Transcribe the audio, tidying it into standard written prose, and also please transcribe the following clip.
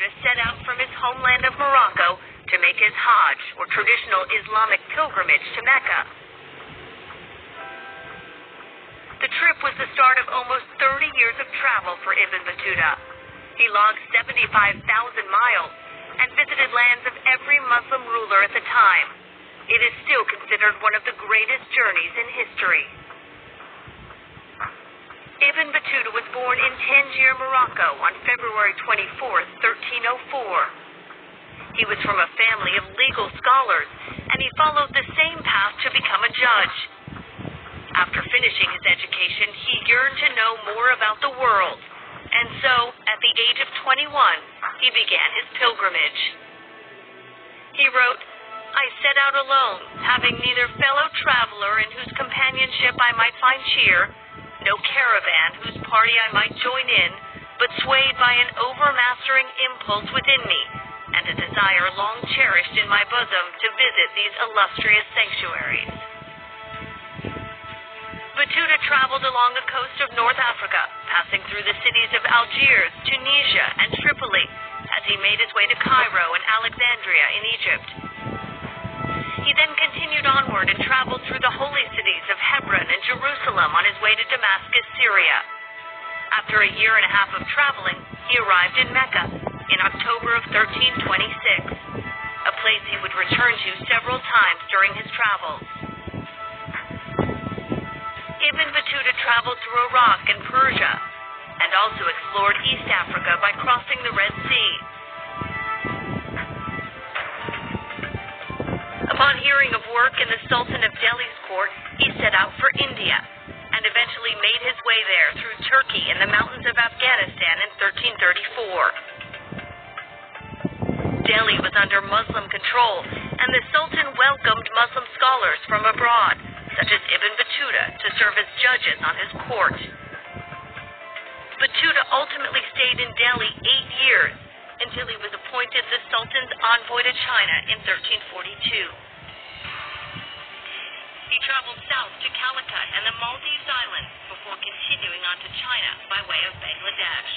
Batuta set out from his homeland of Morocco to make his Hajj, or traditional Islamic pilgrimage, to Mecca. The trip was the start of almost 30 years of travel for Ibn Batuta. He logged 75,000 miles and visited lands of every Muslim ruler at the time. It is still considered one of the greatest journeys in history. Ibn Batuta was born in Tangier, Morocco on February 24, 1304. He was from a family of legal scholars, and he followed the same path to become a judge. After finishing his education, he yearned to know more about the world, and so, at the age of 21, he began his pilgrimage. He wrote, "I set out alone, having neither fellow traveler in whose companionship I might find cheer, no caravan whose party I might join in, but swayed by an overmastering impulse within me, and a desire long cherished in my bosom to visit these illustrious sanctuaries." Batuta traveled along the coast of North Africa, passing through the cities of Algiers, Tunisia, and Tripoli, as he made his way to Cairo and Alexandria in Egypt. He then continued onward and traveled through the holy cities of Hebron and Jerusalem on his way to Damascus, Syria. After a year and a half of traveling, he arrived in Mecca in October of 1326, a place he would return to several times during his travels. Ibn Batuta traveled through Iraq and Persia, and also explored East Africa by crossing the Red Sea. Upon hearing of work in the Sultan of Delhi's court, he set out for India, and eventually made his way there through Turkey and the mountains of Afghanistan in 1334. Delhi was under Muslim control, and the Sultan welcomed Muslim scholars from abroad, such as Ibn Batuta, to serve as judges on his court. Batuta ultimately stayed in Delhi 8 years, until he was appointed the Sultan's envoy to China in 1342. He traveled south to Calicut and the Maldives Islands before continuing on to China by way of Bangladesh.